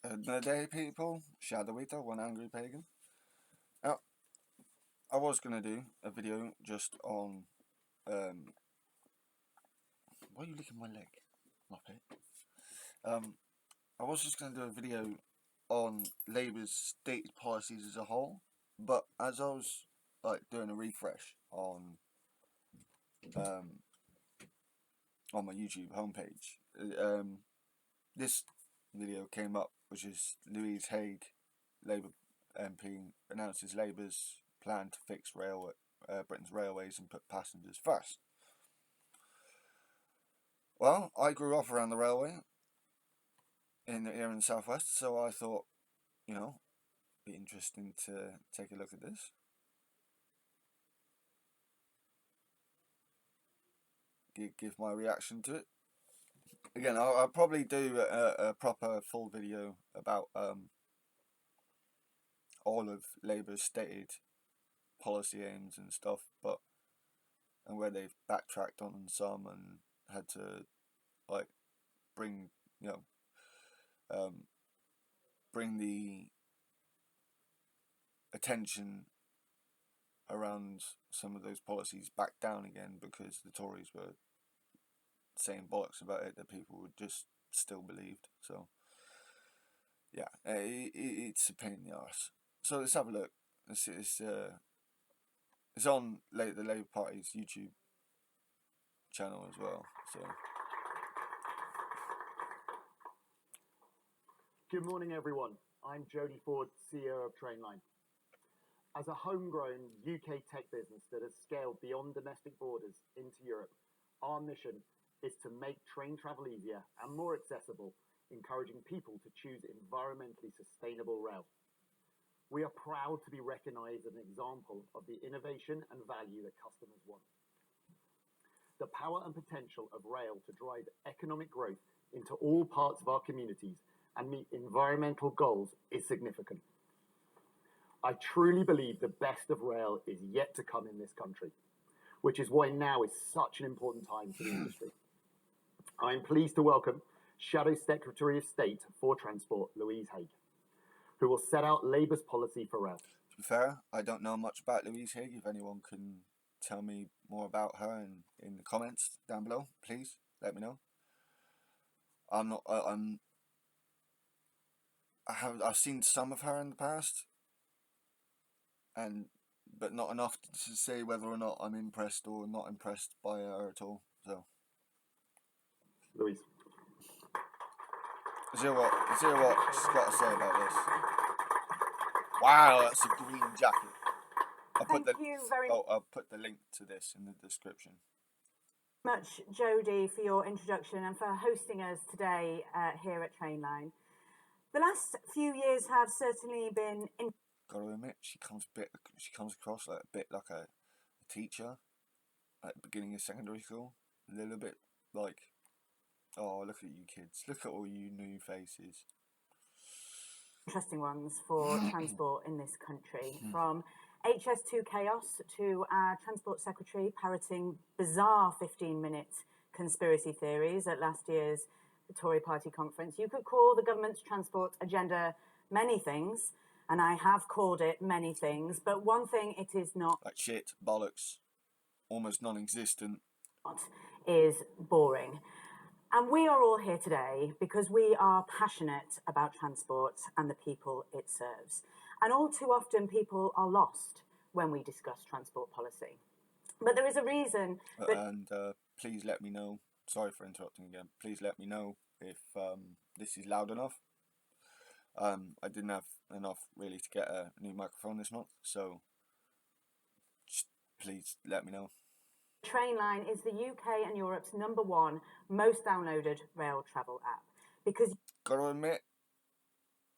Another day, people. Shadow Eater, one angry pagan. Now, I was gonna do a video just on. Why are you licking my leg? Muppet. I was just gonna do a video on Labour's stated policies as a whole, but as I was doing a refresh um, on my YouTube homepage, this video came up, which is Louise Haigh, Labour MP, announces Labour's plan to fix Britain's railways and put passengers first. Well, I grew up around the railway here in the southwest, so I thought, it'd be interesting to take a look at this. Give my reaction to it. Again, I'll probably do a proper full video about all of Labour's stated policy aims and stuff, and where they've backtracked on some and had to bring bring the attention around some of those policies back down again because the Tories were saying bollocks about it that people would just still believed. So yeah, it's a pain in the arse. So let's have a look. It's on the Labour Party's YouTube channel as well. So good morning, everyone. I'm Jody Ford, CEO of Trainline. As a homegrown UK tech business that has scaled beyond domestic borders into Europe, our mission is to make train travel easier and more accessible, encouraging people to choose environmentally sustainable rail. We are proud to be recognised as an example of the innovation and value that customers want. The power and potential of rail to drive economic growth into all parts of our communities and meet environmental goals is significant. I truly believe the best of rail is yet to come in this country, which is why now is such an important time for the industry. I am pleased to welcome Shadow Secretary of State for Transport, Louise Haigh, who will set out Labour's policy for rail. To be fair, I don't know much about Louise Haigh. If anyone can tell me more about her in the comments down below, please let me know. I've seen some of her in the past, but not enough to say whether or not I'm impressed or not impressed by her at all. So, Louise. Let's hear what she's got to say about this. Wow, that's a green jacket. I'll put the link to this in the description. Much, Jody, for your introduction and for hosting us today here at Trainline. The last few years have certainly been. Gotta admit, she comes across a bit like a teacher at the beginning of secondary school. A little bit like, oh, look at you kids, look at all you new faces. Interesting ones for transport in this country, from HS2 chaos to our Transport Secretary parroting bizarre 15-minute conspiracy theories at last year's Tory Party conference. You could call the government's transport agenda many things, and I have called it many things, but one thing it is not. Like shit, bollocks, almost non-existent. Is boring. And we are all here today because we are passionate about transport and the people it serves. And all too often people are lost when we discuss transport policy. But there is a reason. Please let me know. Sorry for interrupting again. Please let me know if this is loud enough. I didn't have enough really to get a new microphone this month, so just please let me know. Trainline is the UK and Europe's #1 most downloaded rail travel app because. Gotta admit,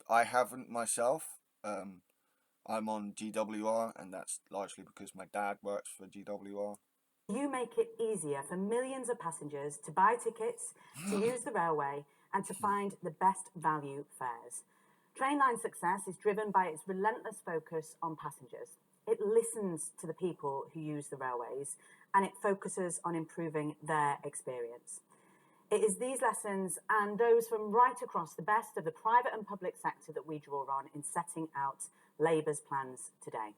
I haven't myself. I'm on GWR, and that's largely because my dad works for GWR. You make it easier for millions of passengers to buy tickets, to use the railway, and to find the best value fares. Trainline's success is driven by its relentless focus on passengers. It listens to the people who use the railways, and it focuses on improving their experience. It is these lessons and those from right across the best of the private and public sector that we draw on in setting out Labour's plans today.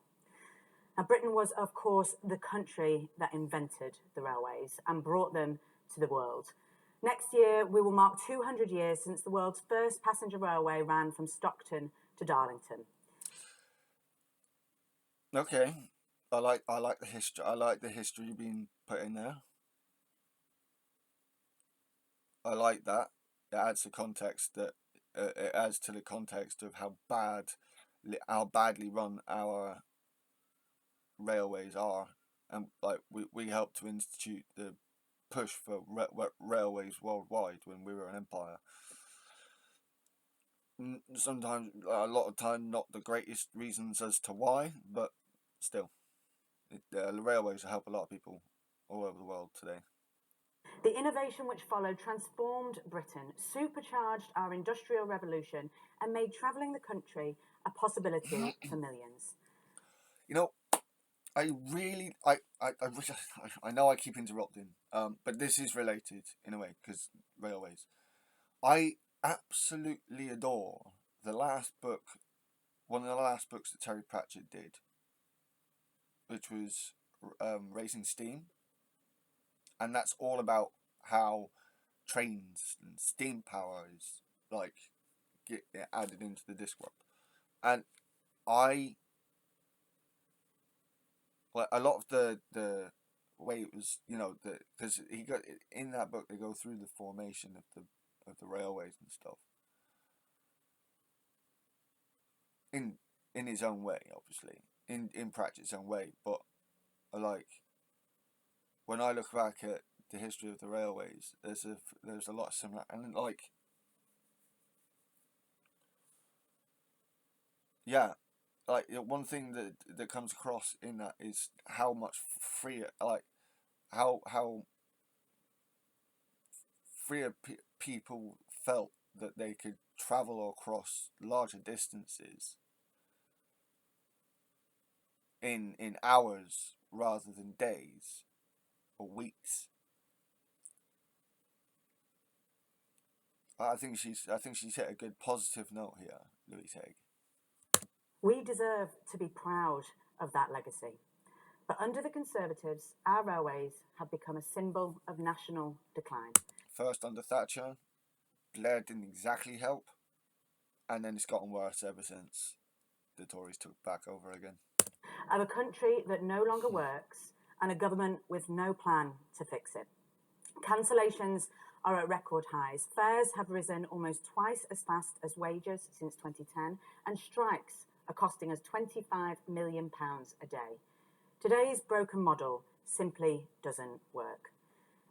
Now, Britain was, of course, the country that invented the railways and brought them to the world. Next year, we will mark 200 years since the world's first passenger railway ran from Stockton to Darlington. Okay, I like the history. I like the history being put in there. I like that. It adds the context that it adds to the context of how badly run our railways are, and like we helped to institute the push for railways worldwide when we were an empire. Sometimes, a lot of time, not the greatest reasons as to why, but still, the railways help a lot of people all over the world today. The innovation which followed transformed Britain, supercharged our industrial revolution, and made travelling the country a possibility for millions. You know, I really, I know I keep interrupting, but this is related in a way because railways. I absolutely adore the last book, one of the last books that Terry Pratchett did, which was Raising Steam, and that's all about how trains and steam power is like get added into the Discworld, and I like a lot of the way it was, because he got in that book they go through the formation of the railways and stuff in his own way, obviously in Pratchett's own way, but like when I look back at the history of the railways, there's a lot of similar, and like yeah, like one thing that comes across in that is how much freer, like how freer people felt that they could travel across larger distances in hours rather than days or weeks. I think she's hit a good positive note here, Louise Haigh. We deserve to be proud of that legacy. But under the Conservatives, our railways have become a symbol of national decline. First under Thatcher, Blair didn't exactly help, and then it's gotten worse ever since the Tories took back over again. Of a country that no longer works and a government with no plan to fix it. Cancellations are at record highs. Fares have risen almost twice as fast as wages since 2010, and strikes are costing us £25 million a day. Today's broken model simply doesn't work.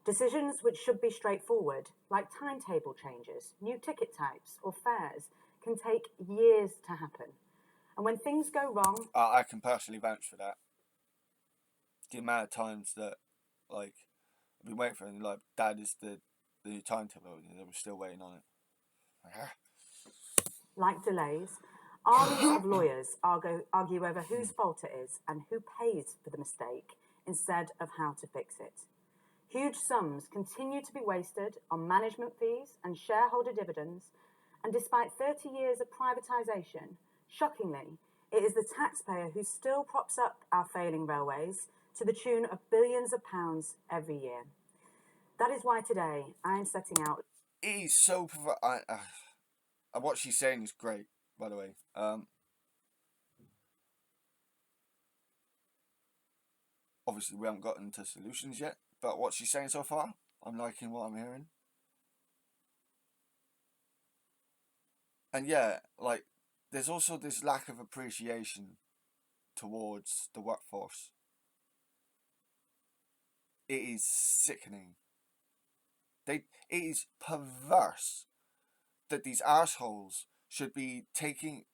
Decisions which should be straightforward, like timetable changes, new ticket types, or fares, can take years to happen. And when things go wrong... I can personally vouch for that. The amount of times that, like, I've been waiting for it, and, like, Dad is the new timetable, and we're still waiting on it. Like delays, armies of lawyers argue over whose fault it is and who pays for the mistake instead of how to fix it. Huge sums continue to be wasted on management fees and shareholder dividends, and despite 30 years of privatisation, shockingly, it is the taxpayer who still props up our failing railways to the tune of billions of pounds every year. That is why today I am setting out... He's so... what she's saying is great, by the way. Obviously, we haven't gotten to solutions yet, but what she's saying so far, I'm liking what I'm hearing. And yeah, like, there's also this lack of appreciation towards the workforce. It is sickening. It is perverse that these assholes should be taking,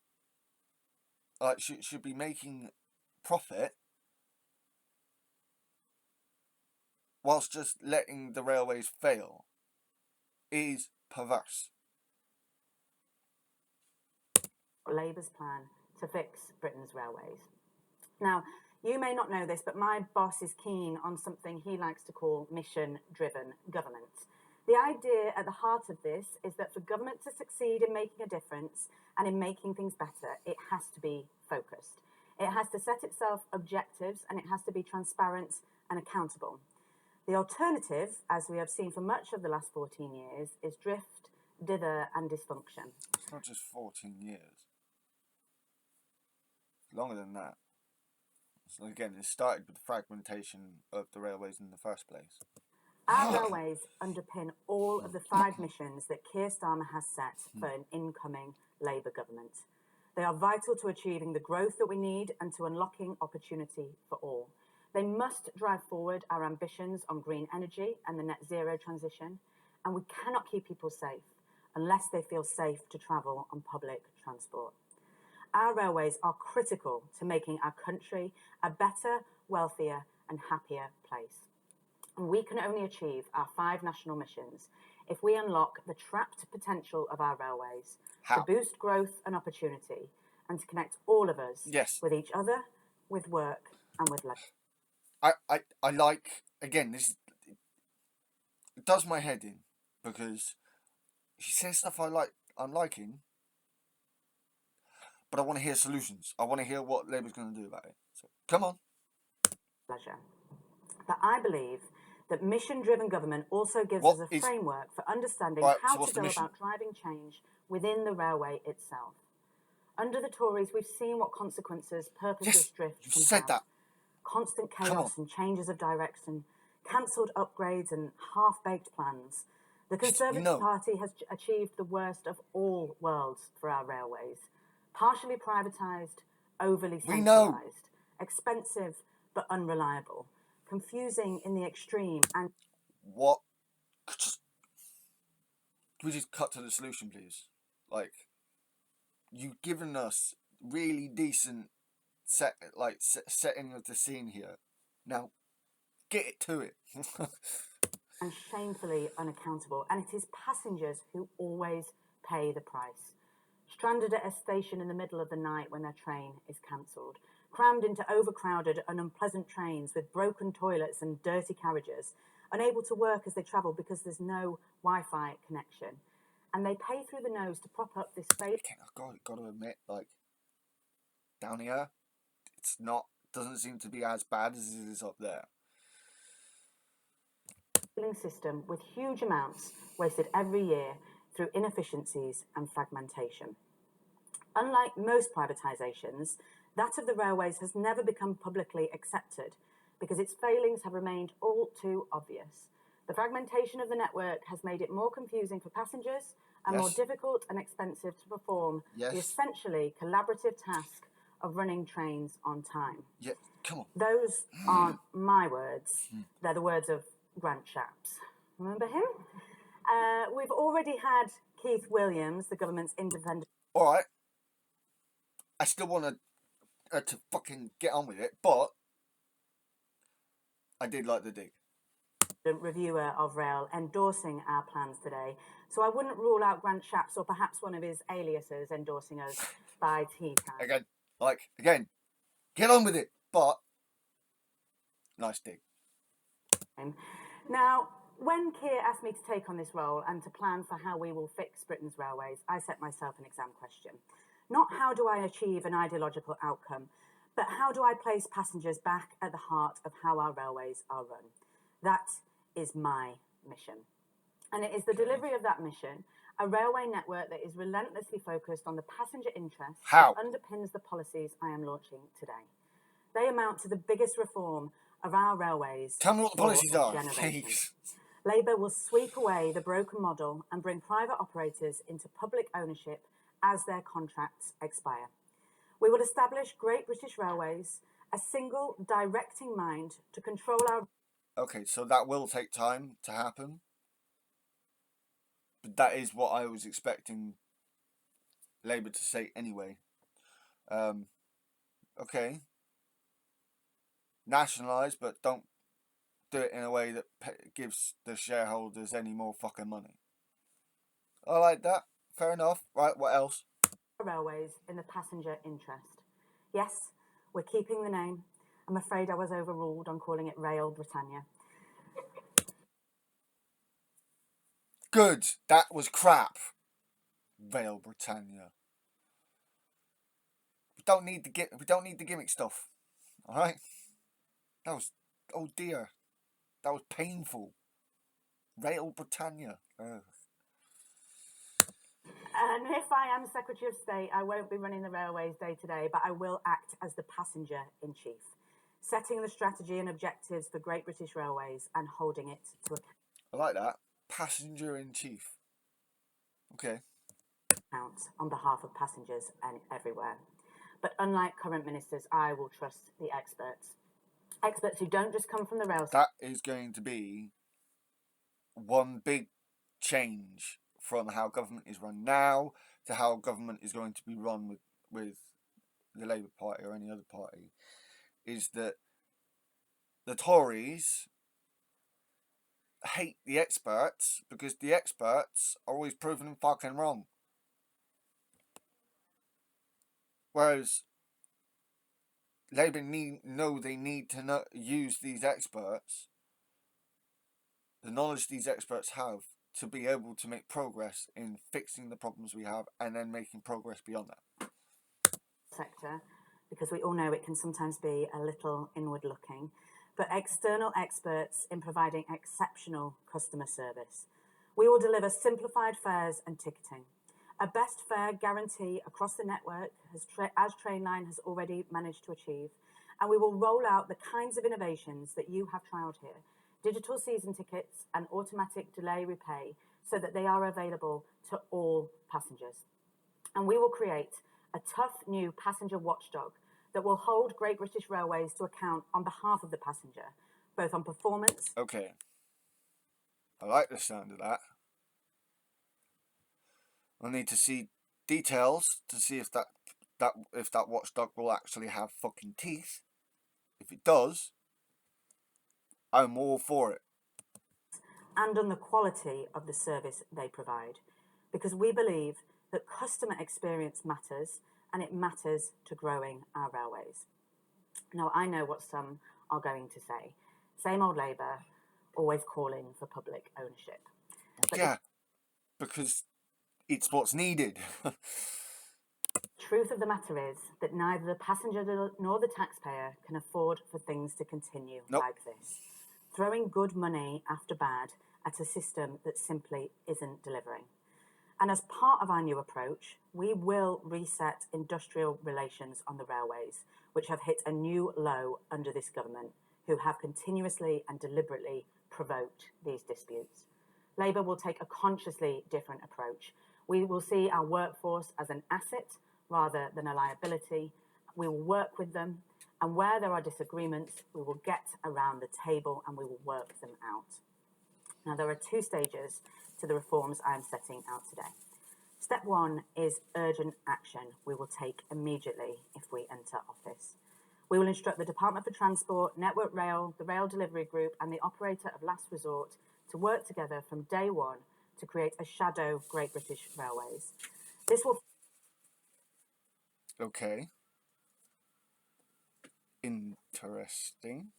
should be making profit whilst just letting the railways fail. It is perverse. Labour's plan to fix Britain's railways. Now, you may not know this, but my boss is keen on something he likes to call mission-driven government. The idea at the heart of this is that for government to succeed in making a difference and in making things better, it has to be focused. It has to set itself objectives and it has to be transparent and accountable. The alternative, as we have seen for much of the last 14 years, is drift, dither, and dysfunction. It's not just 14 years. It's longer than that. So again, it started with the fragmentation of the railways in the first place. Our railways underpin all of the 5 missions that Keir Starmer has set for an incoming Labour government. They are vital to achieving the growth that we need and to unlocking opportunity for all. They must drive forward our ambitions on green energy and the net zero transition, and we cannot keep people safe unless they feel safe to travel on public transport. Our railways are critical to making our country a better, wealthier, and happier place. And we can only achieve our 5 national missions if we unlock the trapped potential of our railways to boost growth and opportunity and to connect all of us with each other, with work, and with life. I like, again, this it does my head in, because he says stuff I'm liking, but I want to hear solutions. I want to hear what Labour's going to do about it. So, come on. Pleasure. But I believe that mission-driven government also gives us a framework for understanding how to go about driving change within the railway itself. Under the Tories, we've seen what consequences purposeless drift can have. That. Constant chaos and changes of direction, cancelled upgrades and half-baked plans. The Conservative Party has achieved the worst of all worlds for our railways. Partially privatised, overly centralised, expensive but unreliable, confusing in the extreme, and... What? Can we just cut to the solution, please? Like, you've given us really decent setting of the scene here. Now, get it to it. and shamefully unaccountable, and it is passengers who always pay the price. Stranded at a station in the middle of the night when their train is cancelled, crammed into overcrowded and unpleasant trains with broken toilets and dirty carriages, unable to work as they travel because there's no Wi-Fi connection. And they pay through the nose to prop up this fake... I've got to admit, like, down here, doesn't seem to be as bad as it is up there. System with huge amounts wasted every year through inefficiencies and fragmentation. Unlike most privatisations, that of the railways has never become publicly accepted because its failings have remained all too obvious. The fragmentation of the network has made it more confusing for passengers and more difficult and expensive to perform the essentially collaborative task of running trains on time. Yeah, come on. Those aren't my words. They're the words of Grant Shapps. Remember him? We've already had Keith Williams, the government's independent... All right. I still want to fucking get on with it, but I did like the dig. Reviewer of Rail endorsing our plans today, so I wouldn't rule out Grant Shapps or perhaps one of his aliases endorsing us by tea time. Again, get on with it, but nice dig. Now, when Keir asked me to take on this role and to plan for how we will fix Britain's railways, I set myself an exam question. Not how do I achieve an ideological outcome, but how do I place passengers back at the heart of how our railways are run? That is my mission. And it is the delivery of that mission, a railway network that is relentlessly focused on the passenger interests that underpins the policies I am launching today. They amount to the biggest reform of our railways. Tell me what the policies are, please. Labour will sweep away the broken model and bring private operators into public ownership as their contracts expire. We will establish Great British Railways, a single directing mind to control our... Okay, so that will take time to happen. But that is what I was expecting Labour to say anyway. Okay. Nationalise, but don't do it in a way that gives the shareholders any more fucking money. I like that. Fair enough. Right, what else? Railways in the passenger interest. Yes, we're keeping the name. I'm afraid I was overruled on calling it Rail Britannia. Good. That was crap. Rail Britannia. We don't need the gimmick stuff. All right. That was, oh dear, that was painful. Rail Britannia. Ugh. And if I am Secretary of State, I won't be running the railways day to day, but I will act as the passenger in chief, setting the strategy and objectives for Great British Railways and holding it to I like that. Passenger in chief. Okay. account on behalf of passengers and everywhere. But unlike current ministers, I will trust the experts. Experts who don't just come from the rail. That is going to be one big change from how government is run now to how government is going to be run with the Labour Party or any other party, is that the Tories hate the experts because the experts are always proven them fucking wrong. Whereas Labour they need to use these experts, the knowledge these experts have, to be able to make progress in fixing the problems we have and then making progress beyond that. Sector, because we all know it can sometimes be a little inward looking, but external experts in providing exceptional customer service. We will deliver simplified fares and ticketing, a best fare guarantee across the network, as Trainline has already managed to achieve, and we will roll out the kinds of innovations that you have trialled here, digital season tickets and automatic delay repay, so that they are available to all passengers. And we will create a tough new passenger watchdog that will hold Great British Railways to account on behalf of the passenger, both on performance. Okay. I like the sound of that. I need to see details to see if that watchdog will actually have fucking teeth. If it does, I'm all for it. And on the quality of the service they provide, because we believe that customer experience matters, and it matters to growing our railways. Now, I know what some are going to say. Same old Labour, always calling for public ownership. But yeah, because it's what's needed. The truth of the matter is that neither the passenger nor the taxpayer can afford for things to continue like this, throwing good money after bad at a system that simply isn't delivering. And as part of our new approach, we will reset industrial relations on the railways, which have hit a new low under this government, who have continuously and deliberately provoked these disputes. Labour will take a consciously different approach. We will see our workforce as an asset rather than a liability. We will work with them, and where there are disagreements, we will get around the table and we will work them out. Now, there are two stages to the reforms I am setting out today. Step one is urgent action we will take immediately if we enter office. We will instruct the Department for Transport, Network Rail, the Rail Delivery Group and the operator of last resort to work together from day one to create a shadow Great British Railways. This will... Okay. Interesting.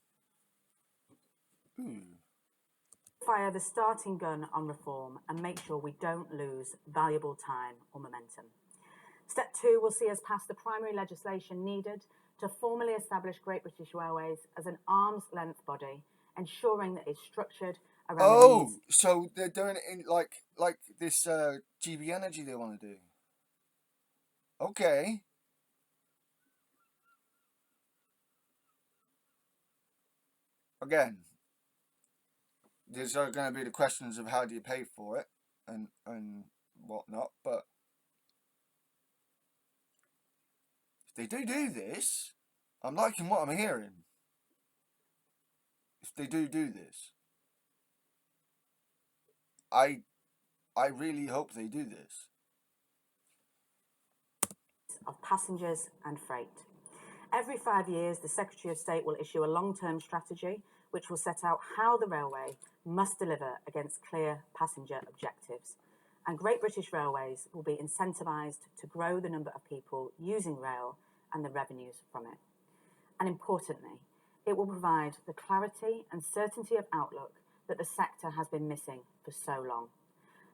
Fire the starting gun on reform and make sure we don't lose valuable time or momentum. Step two will see us pass the primary legislation needed to formally establish Great British Railways as an arm's length body, ensuring that it's structured around the needs. So they're doing it in like this GB Energy they want to do. Okay. Again, there's going to be the questions of how do you pay for it and whatnot, but if they do this, I'm liking what I'm hearing. If they do this, I really hope they do this. Of passengers and freight. Every 5 years, the Secretary of State will issue a long-term strategy which will set out how the railway must deliver against clear passenger objectives. And Great British Railways will be incentivised to grow the number of people using rail and the revenues from it. And importantly, it will provide the clarity and certainty of outlook that the sector has been missing for so long.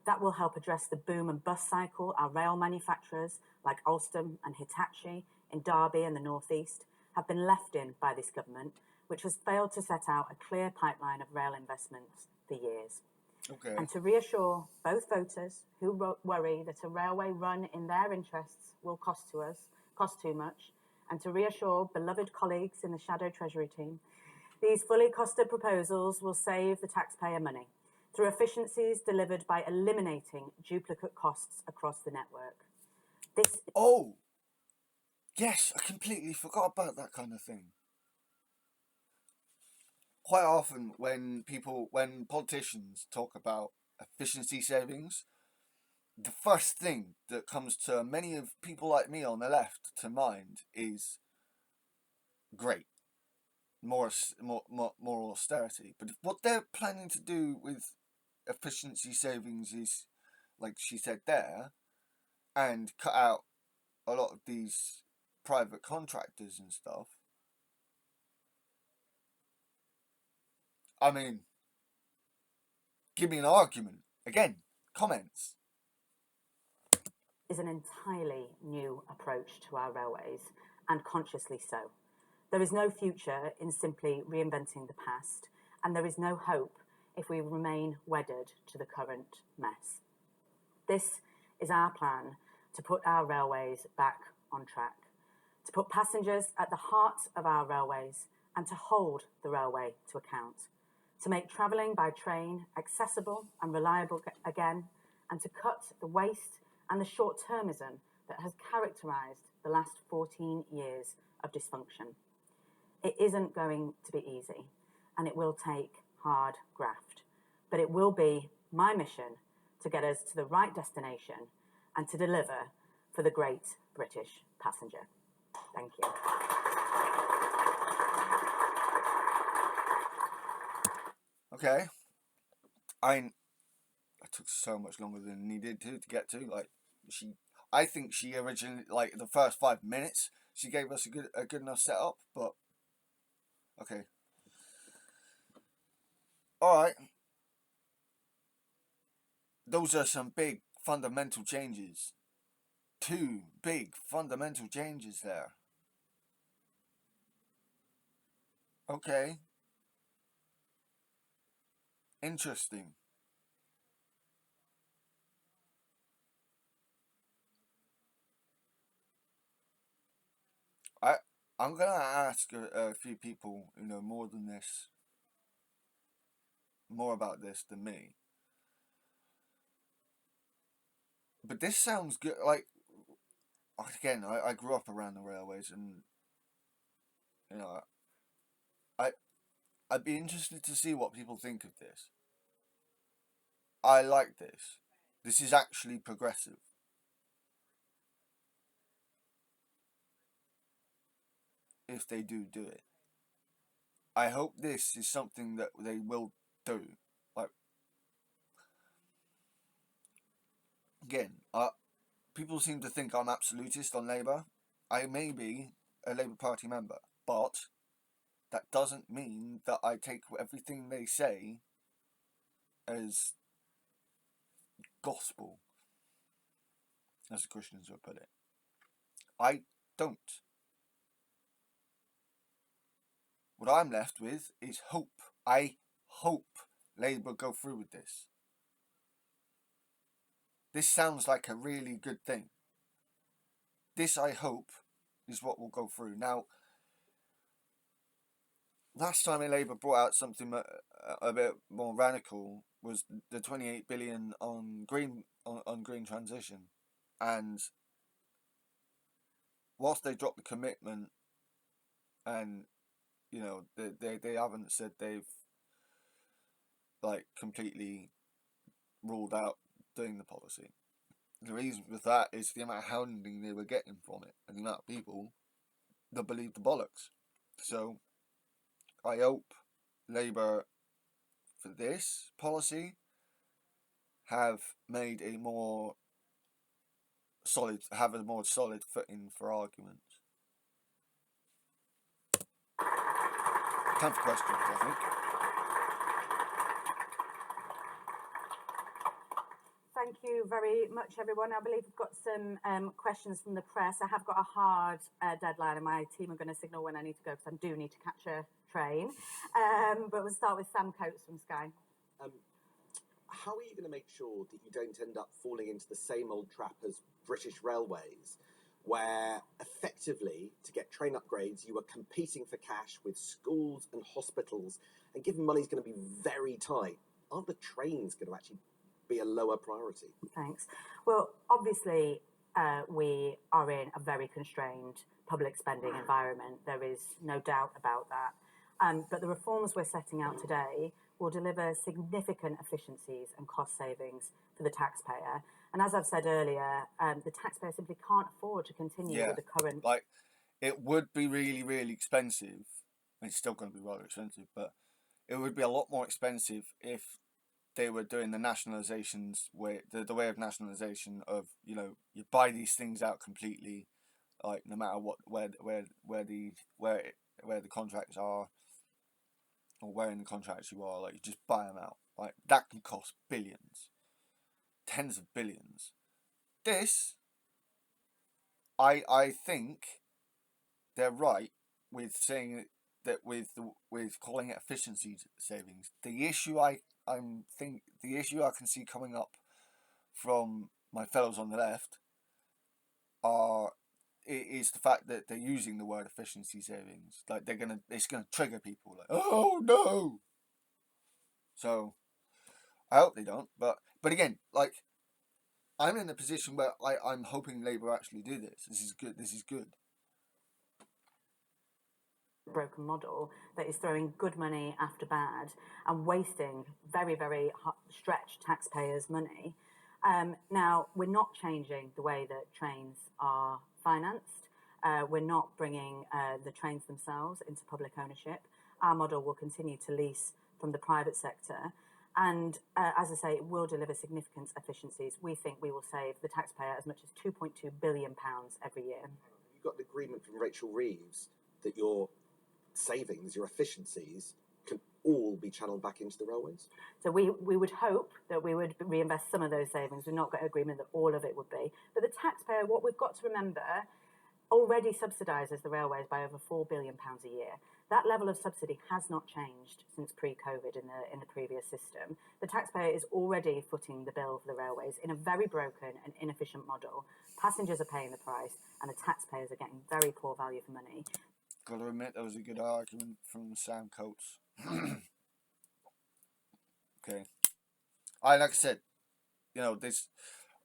That will help address the boom and bust cycle our rail manufacturers like Alstom and Hitachi in Derby and the North East have been left in by this government, which has failed to set out a clear pipeline of rail investments for years. Okay. And to reassure both voters who worry that a railway run in their interests will cost too much, and to reassure beloved colleagues in the Shadow Treasury team, these fully costed proposals will save the taxpayer money through efficiencies delivered by eliminating duplicate costs across the network. Oh, yes, I completely forgot about that kind of thing. Quite often when politicians talk about efficiency savings, the first thing that comes to many of people like me on the left to mind is great, more austerity. But what they're planning to do with efficiency savings is, like she said there, and cut out a lot of these private contractors and stuff. I mean, give me an argument. Again, comments. Is an entirely new approach to our railways, and consciously so. There is no future in simply reinventing the past, and there is no hope if we remain wedded to the current mess. This is our plan to put our railways back on track, to put passengers at the heart of our railways and to hold the railway to account, to make travelling by train accessible and reliable again, and to cut the waste and the short-termism that has characterised the last 14 years of dysfunction. It isn't going to be easy, and it will take hard graft, but it will be my mission to get us to the right destination and to deliver for the great British passenger. Thank you. Okay. It took so much longer than needed to get to. I think she originally, like the first 5 minutes, she gave us a good enough setup. But okay, all right. Those are some big fundamental changes. 2 big fundamental changes there. Okay. Interesting. I'm gonna ask a few people, more about this than me. But this sounds good. Like, again, I grew up around the railways, and you know, I I'd be interested to see what people think of this. I like this. This is actually progressive. If they do it, I hope this is something that they will do. Like, again, people seem to think I'm absolutist on Labour. I may be a Labour Party member, but that doesn't mean that I take everything they say as gospel, as the Christians would put it. I don't. What I'm left with is hope. I hope Labour go through with this. This sounds like a really good thing. This, I hope, is what will go through. Now, last time Labour brought out something a bit more radical was the 28 billion on green transition, and whilst they dropped the commitment, and they haven't said they've completely ruled out doing the policy. The reason for that is the amount of hounding they were getting from it, and the amount of people that believe the bollocks. So I hope Labour, for this policy, have made a more solid footing for argument. Time for questions, I think. thank you very much, everyone. I believe we've got some questions from the press. I have got a hard deadline, and my team are going to signal when I need to go because I do need to catch a train. But we'll start with Sam Coates from Sky. How are you going to make sure that you don't end up falling into the same old trap as British Railways, where effectively, to get train upgrades, you are competing for cash with schools and hospitals, and given money's going to be very tight, aren't the trains going to actually be a lower priority? Thanks. Well, obviously, we are in a very constrained public spending environment. There is no doubt about that. But the reforms we're setting out today will deliver significant efficiencies and cost savings for the taxpayer. And as I've said earlier, the taxpayer simply can't afford to continue with the current... Like, it would be really, really expensive. It's still going to be rather expensive, but it would be a lot more expensive if they were doing the nationalizations way, the way of nationalization of, you know, you buy these things out completely, like no matter what, where the contracts are, or where in the contracts you are, like you just buy them out. Like that can cost billions, tens of billions. This, I think they're right with saying that with calling it efficiency savings. The issue I can see coming up from my fellows on the left is the fact that they're using the word efficiency savings. Like it's gonna trigger people. Like, oh no. So I hope they don't. But again, like I'm in a position where I'm hoping Labour actually do this. This is good. This is good. Broken model that is throwing good money after bad and wasting very, very stretched taxpayers' money. Now, we're not changing the way that trains are financed. We're not bringing the trains themselves into public ownership. Our model will continue to lease from the private sector. And as I say, it will deliver significant efficiencies. We think we will save the taxpayer as much as £2.2 billion every year. You've got the agreement from Rachel Reeves that your savings, your efficiencies, can all be channeled back into the railways? So we would hope that we would reinvest some of those savings. We've not got agreement that all of it would be. But the taxpayer, what we've got to remember, already subsidises the railways by over £4 billion a year. That level of subsidy has not changed since pre-COVID in the previous system. The taxpayer is already footing the bill for the railways in a very broken and inefficient model. Passengers are paying the price and the taxpayers are getting very poor value for money. Got to admit, that was a good argument from Sam Coates. Okay. Like I said, you know,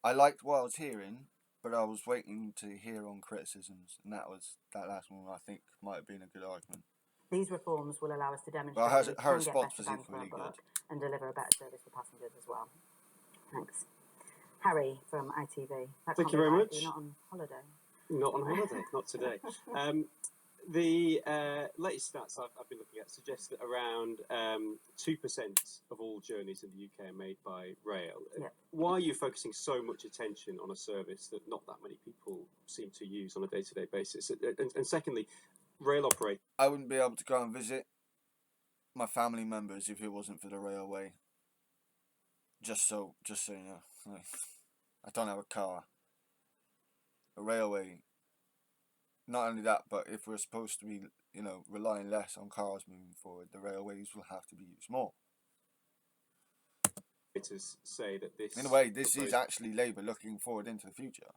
I liked what I was hearing, but I was waiting to hear on criticisms, and that last one I think might have been a good argument. These reforms will allow us to demonstrate that we can get better bang for our buck and deliver a better service for passengers as well. Thanks. Harry from ITV. Thank you very much. You're not on holiday. Not on holiday, not today. The latest stats I've been looking at suggest that around 2% of all journeys in the UK are made by rail. Yep. Why are you focusing so much attention on a service that not that many people seem to use on a day-to-day basis? And secondly, rail operators... I wouldn't be able to go and visit my family members if it wasn't for the railway. Just so you know. I don't have a car. A railway... Not only that, but if we're supposed to be, you know, relying less on cars moving forward, the railways will have to be used more. Say that this, in a way, this is actually Labour looking forward into the future.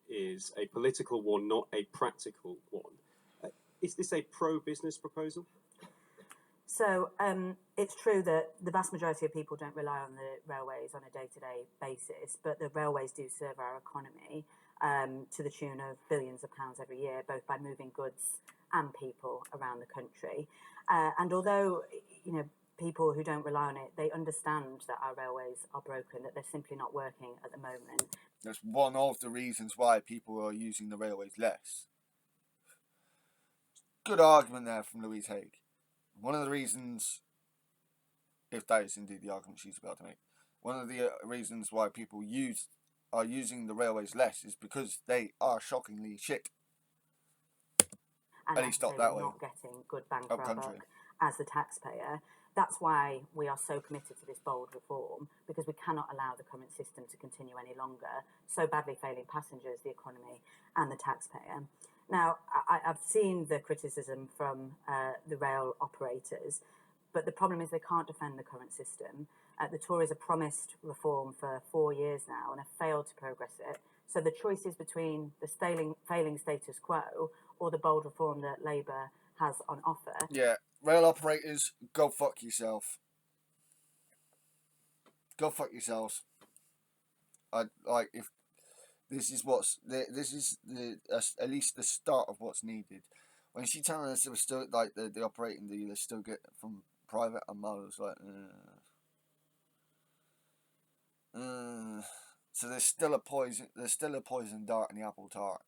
Is a political one, not a practical one. Is this a pro-business proposal? So it's true that the vast majority of people don't rely on the railways on a day-to-day basis, but the railways do serve our economy to the tune of billions of pounds every year, both by moving goods and people around the country. And although, you know, people who don't rely on it, they understand that our railways are broken, that they're simply not working at the moment. That's one of the reasons why people are using the railways less. Good argument there from Louise Haigh. One of the reasons, if that is indeed the argument she's about to make, one of the reasons why people are using the railways less is because they are shockingly shit. And at least not that way. Not getting good bang for our buck as the taxpayer. That's why we are so committed to this bold reform, because we cannot allow the current system to continue any longer, so badly failing passengers, the economy, and the taxpayer. Now, I've seen the criticism from the rail operators, but the problem is they can't defend the current system. The Tories have promised reform for 4 years now and have failed to progress it. So the choice is between the failing status quo or the bold reform that Labour has on offer. Yeah, rail operators, go fuck yourself. Go fuck yourselves. If this is at least the start of what's needed. When she telling us it was still like the operating dealers still get from private and models like. So there's still a poison dart in the apple tart.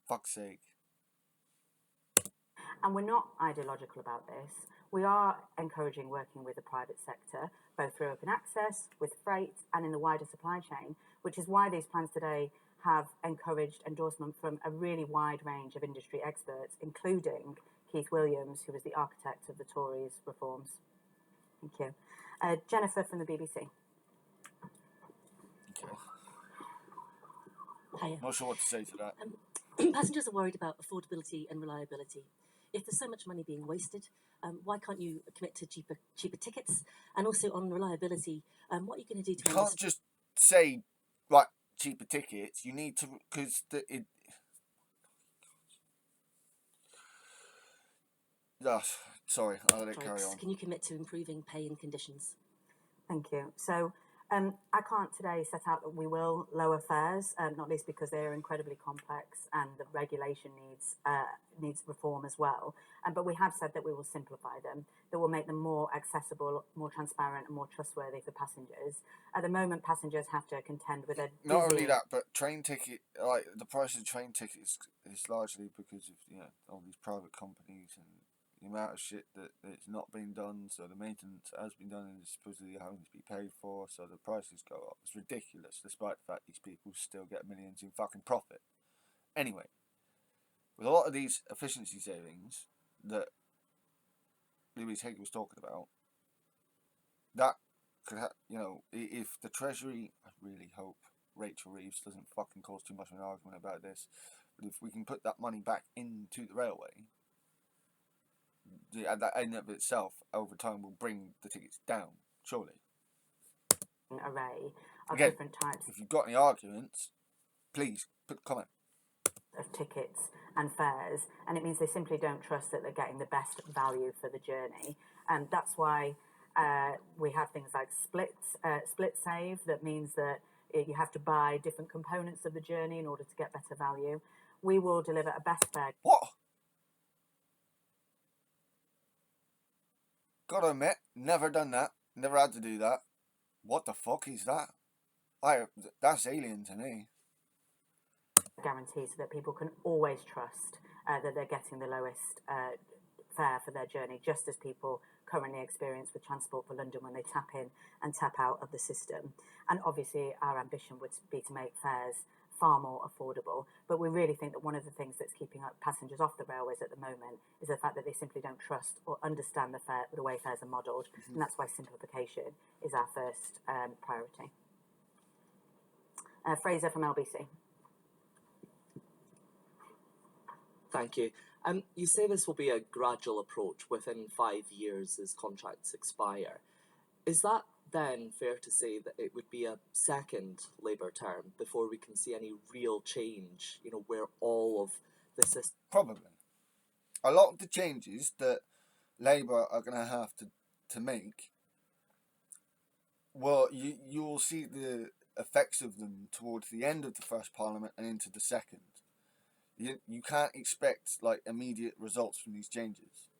Fuck's sake. And we're not ideological about this. We are encouraging working with the private sector, both through open access, with freight, and in the wider supply chain, which is why these plans today have encouraged endorsement from a really wide range of industry experts, including Keith Williams, who was the architect of the Tories' reforms. Thank you. Jennifer from the BBC. Okay. Hiya. Not sure what to say to that. Passengers are worried about affordability and reliability. If there's so much money being wasted, why can't you commit to cheaper tickets? And also on reliability, what are you going to do to... You can't just say, right, cheaper tickets. You need to, because sorry, I'll let it carry on. Can you commit to improving pay and conditions? Thank you. So I can't today set out that we will lower fares, not least because they are incredibly complex and the regulation needs reform as well. But we have said that we will simplify them, that will make them more accessible, more transparent and more trustworthy for passengers. At the moment, passengers have to contend with a Not only that, but train ticket, like the price of train tickets is largely because of all these private companies and the amount of shit that's not been done. So the maintenance has been done and is supposedly having to be paid for. So the prices go up. It's ridiculous, despite the fact these people still get millions in fucking profit. Anyway, with a lot of these efficiency savings that Louise Haigh was talking about, that could if the Treasury, I really hope Rachel Reeves doesn't fucking cause too much of an argument about this, but if we can put that money back into the railway, that in and of itself over time will bring the tickets down, surely. Array of Again, different types if you've got any arguments, please put a comment. Of tickets and fares, and it means they simply don't trust that they're getting the best value for the journey. And that's why we have things like split save. That means that you have to buy different components of the journey in order to get better value. We will deliver a best fare. What? Gotta admit, never done that. Never had to do that. What the fuck is that? That's alien to me. Guarantee so that people can always trust that they're getting the lowest fare for their journey, just as people currently experience with Transport for London when they tap in and tap out of the system. And obviously our ambition would be to make fares far more affordable, but we really think that one of the things that's keeping passengers off the railways at the moment is the fact that they simply don't trust or understand the way fares are modelled, and that's why simplification is our first priority. Fraser from LBC. Thank you. You say this will be a gradual approach within 5 years as contracts expire. Is that then fair to say that it would be a second Labour term before we can see any real change, where all of the system... Probably. A lot of the changes that Labour are going to have to make, well, you will see the effects of them towards the end of the first Parliament and into the second. You can't expect immediate results from these changes.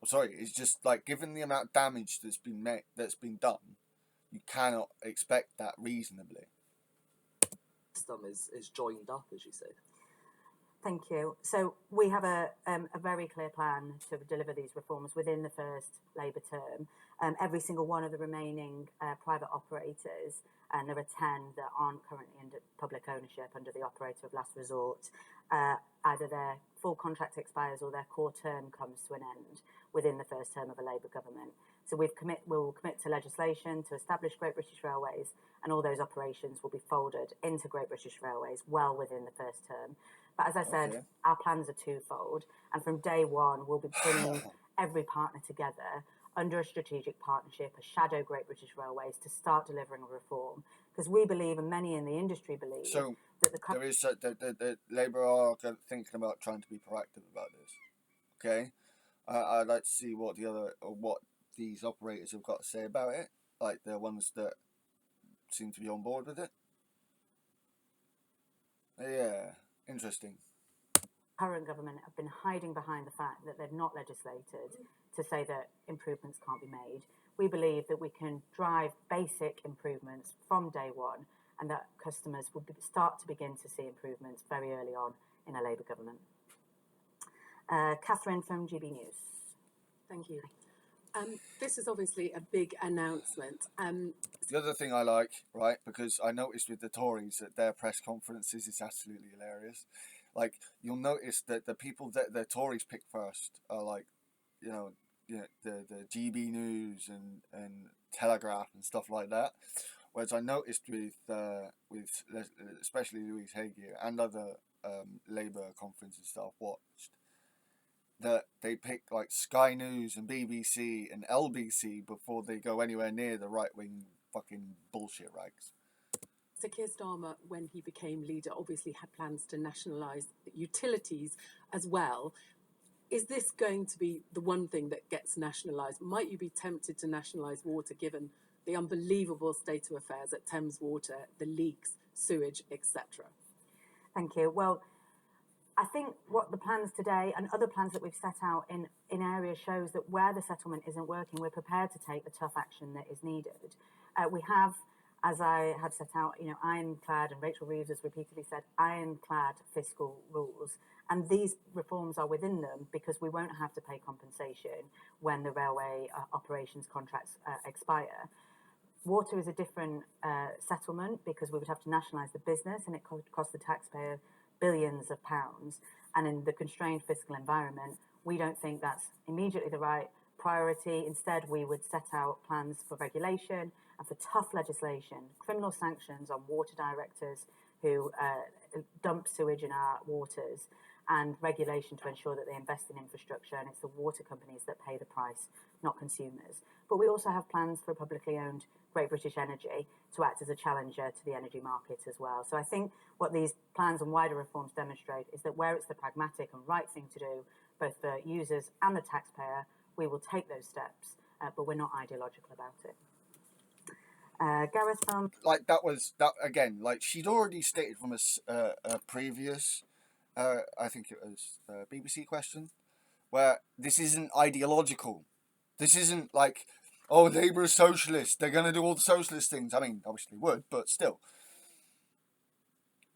Sorry, it's just given the amount of damage that's been done, you cannot expect that reasonably. System is joined up, as you say. Thank you. So we have a very clear plan to deliver these reforms within the first Labour term. Every single one of the remaining private operators, and there are 10 that aren't currently under public ownership under the operator of last resort, either their full contract expires or their core term comes to an end within the first term of a Labour government. So we'll commit to legislation to establish Great British Railways, and all those operations will be folded into Great British Railways well within the first term. But as I said, our plans are twofold, and from day one, we'll be bringing every partner together under a strategic partnership, a shadow Great British Railways, to start delivering a reform. Because we believe, and many in the industry believe, So that the Labour are thinking about trying to be proactive about this. Okay, I'd like to see what these operators have got to say about it, like the ones that seem to be on board with it. Yeah, interesting. current government have been hiding behind the fact that they've not legislated to say that improvements can't be made. We believe that we can drive basic improvements from day one, and that customers will start to begin to see improvements very early on in a Labour government. Catherine from GB News. Thank you. This is obviously a big announcement. The other thing I like, right, because I noticed with the Tories that their press conferences is absolutely hilarious. Like, you'll notice that the people that the Tories pick first are like, the GB News and Telegraph and stuff like that. Whereas I noticed with especially Louise Haigh and other Labour conferences that I've watched, that they pick like Sky News and BBC and LBC before they go anywhere near the right-wing fucking bullshit rags. Sir Keir Starmer, when he became leader, obviously had plans to nationalise utilities as well. Is this going to be the one thing that gets nationalised? Might you be tempted to nationalise water, given the unbelievable state of affairs at Thames Water, the leaks, sewage, etc.? Thank you. Well, I think what the plans today and other plans that we've set out in areas shows that where the settlement isn't working, we're prepared to take the tough action that is needed. We have, as I had set out, ironclad, and Rachel Reeves has repeatedly said, ironclad fiscal rules. And these reforms are within them because we won't have to pay compensation when the railway operations contracts expire. Water is a different settlement because we would have to nationalise the business, and it could cost the taxpayer billions of pounds. And in the constrained fiscal environment, we don't think that's immediately the right priority. Instead, we would set out plans for regulation and for tough legislation, criminal sanctions on water directors who dump sewage in our waters, and regulation to ensure that they invest in infrastructure, and it's the water companies that pay the price, not consumers. But we also have plans for publicly owned Great British Energy to act as a challenger to the energy market as well. So I think what these plans and wider reforms demonstrate is that where it's the pragmatic and right thing to do, both for users and the taxpayer, we will take those steps, but we're not ideological about it. Gareth from... Like, that again, like, she'd already stated from a previous, I think it was a BBC question, where this isn't ideological. This isn't like, oh, Labour is socialist, they're going to do all the socialist things. I mean, obviously would, but still.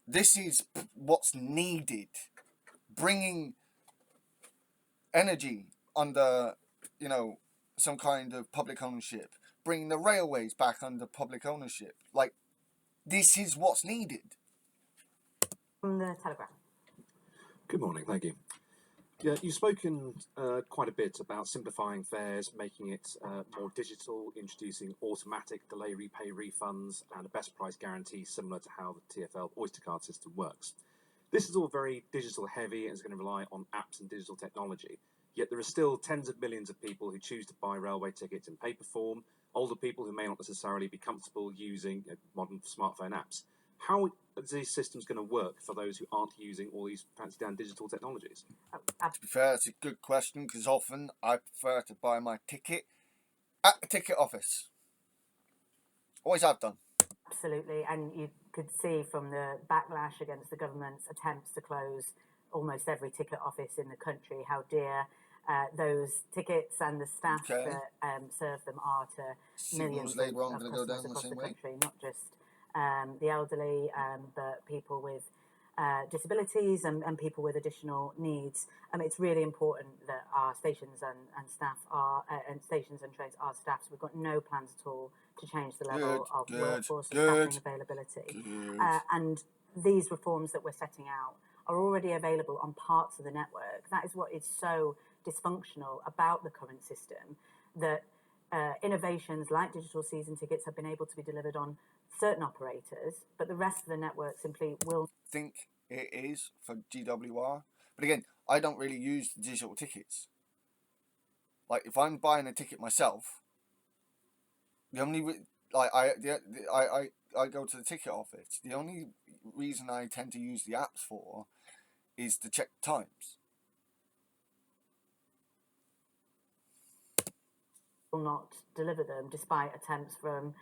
This is what's needed. Bringing energy under, some kind of public ownership. Bringing the railways back under public ownership. Like, this is what's needed. From the Telegraph. Good morning, thank you. Yeah, you've spoken quite a bit about simplifying fares, making it more digital, introducing automatic delay repay refunds and a best price guarantee similar to how the TfL Oyster card system works. This is all very digital heavy and is going to rely on apps and digital technology. Yet there are still tens of millions of people who choose to buy railway tickets in paper form, older people who may not necessarily be comfortable using modern smartphone apps. How are these systems going to work for those who aren't using all these fancy down digital technologies? To be fair, it's a good question, because often I prefer to buy my ticket at the ticket office. Always have done. Absolutely, and you could see from the backlash against the government's attempts to close almost every ticket office in the country how dear those tickets and the staff that serve them are to millions of customers across the country, not just the elderly, but people with disabilities and people with additional needs. It's really important that our stations and staff are and stations and trains are staffed. So we've got no plans at all to change the level of workforce or staffing availability. And these reforms that we're setting out are already available on parts of the network. That is what is so dysfunctional about the current system, that innovations like digital season tickets have been able to be delivered on certain operators, but the rest of the network simply will think it is for GWR. But again, I don't really use the digital tickets. Like, if I'm buying a ticket myself, the only I go to the ticket office. The only reason I tend to use the apps for is to check times. will not deliver them, despite attempts from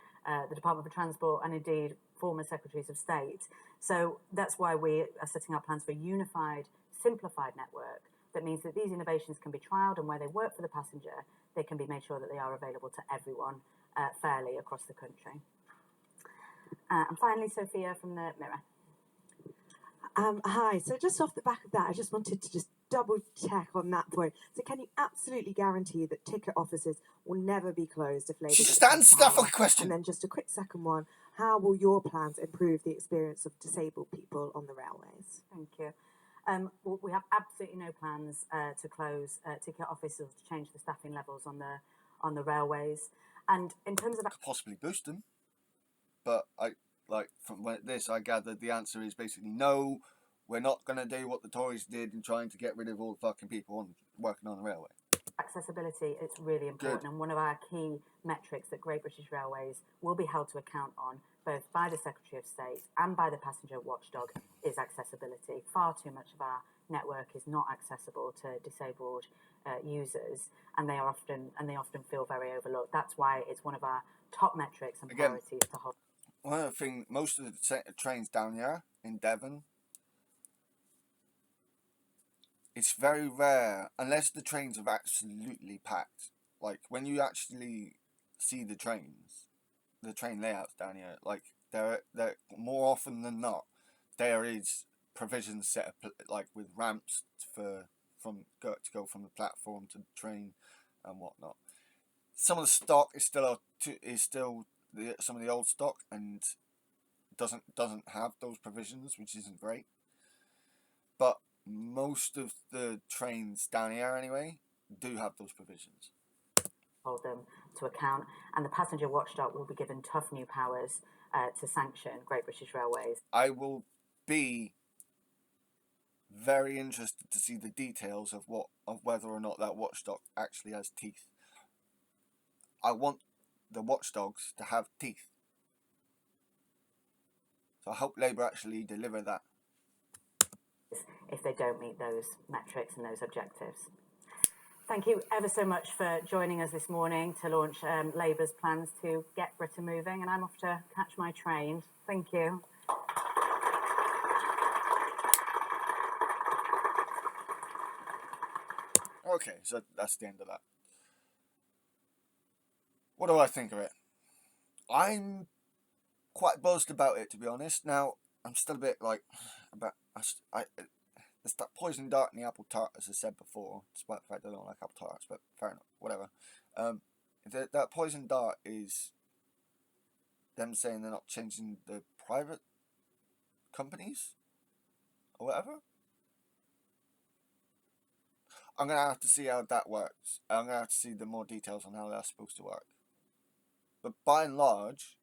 the Department for Transport and indeed former Secretaries of State. So that's why we are setting up plans for a unified, simplified network. That means that these innovations can be trialled, and where they work for the passenger, they can be made sure that they are available to everyone fairly across the country. And finally, Sophia from the Mirror. Hi, so just off the back of that, I just wanted to just double check on that point. So can you absolutely guarantee that ticket offices will never be closed if Labour Stand still for a question. And then just a quick second one, how will your plans improve the experience of disabled people on the railways? Thank you. Well, we have absolutely no plans to close ticket offices or to change the staffing levels on the railways. And in terms of could possibly boost them, but from this, I gathered the answer is basically no. We're not going to do what the Tories did in trying to get rid of all the fucking people working on the railway. Accessibility, it's really important. Good. And one of our key metrics that Great British Railways will be held to account on, both by the Secretary of State and by the passenger watchdog, is accessibility. Far too much of our network is not accessible to disabled users, and they often feel very overlooked. That's why it's one of our top metrics and priorities to hold. One of the things, most of the trains down here in Devon, it's very rare, unless the trains are absolutely packed. Like, when you actually see the train layouts down here, like, they're more often than not, there is provisions set up, like, with ramps to go from the platform to the train and whatnot. Some of the stock is still some of the old stock and doesn't have those provisions, which isn't great. But most of the trains down here anyway do have those provisions. Hold them to account, and the passenger watchdog will be given tough new powers to sanction Great British Railways. I will be very interested to see the details of whether or not that watchdog actually has teeth. I want the watchdogs to have teeth. So I hope Labour actually deliver that. If they don't meet those metrics and those objectives. Thank you ever so much for joining us this morning to launch Labour's plans to get Britain moving, and I'm off to catch my train. Thank you. Okay, so that's the end of that. What do I think of it? I'm quite buzzed about it, to be honest. Now, I'm still a bit like there's that poison dart in the apple tart, as I said before, despite the fact I don't like apple tarts, but fair enough, whatever. That poison dart is them saying they're not changing the private companies or whatever. I'm going to have to see how that works. I'm going to have to see the more details on how that's supposed to work. But by and large,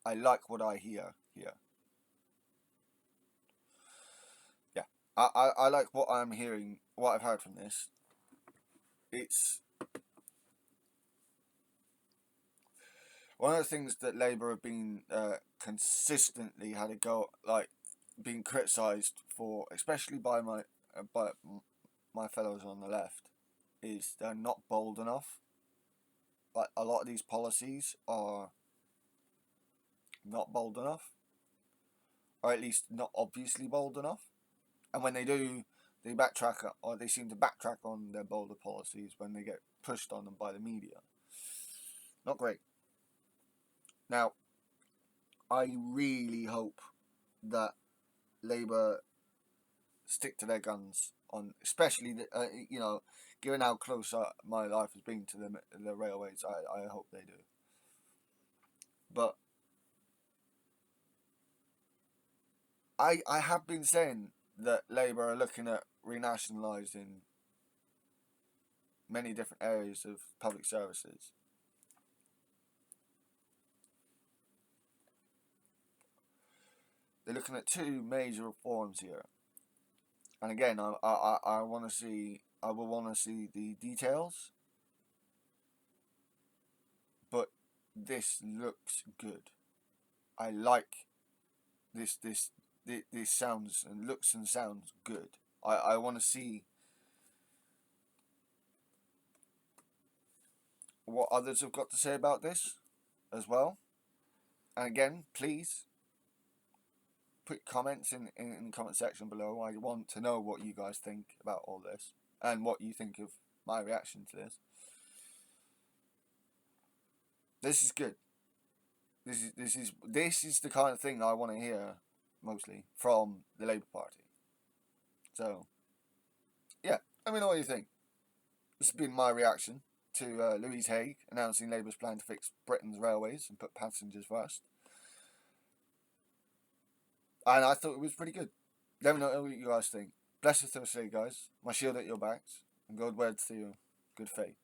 I like what I hear here. Yeah, I like what I'm hearing, what I've heard from this. It's one of the things that Labour have been consistently had a go, like, being criticised for, especially by my fellows on the left, is they're not bold enough. Like, a lot of these policies are not bold enough, or at least not obviously bold enough. And when they do, they backtrack, or they seem to backtrack on their bolder policies when they get pushed on them by the media. Not great. Now, I really hope that Labour stick to their guns on, especially given how close my life has been to the railways. I hope they do. But I have been saying that Labour are looking at renationalising many different areas of public services. They're looking at two major reforms here, and again, I want to see. I will want to see the details, but this looks good. I like this. This sounds and looks and sounds good. I want to see what others have got to say about this as well. And again, please put comments in the comment section below. I want to know what you guys think about all this and what you think of my reaction to this. This is good. This is the kind of thing I want to hear mostly from the Labour Party. So, yeah, let me know what you think. This has been my reaction to Louise Haigh announcing Labour's plan to fix Britain's railways and put passengers first. And I thought it was pretty good. Let me know what you guys think. Bless the Thursday, guys. My shield at your backs, and God wed to you. Good faith.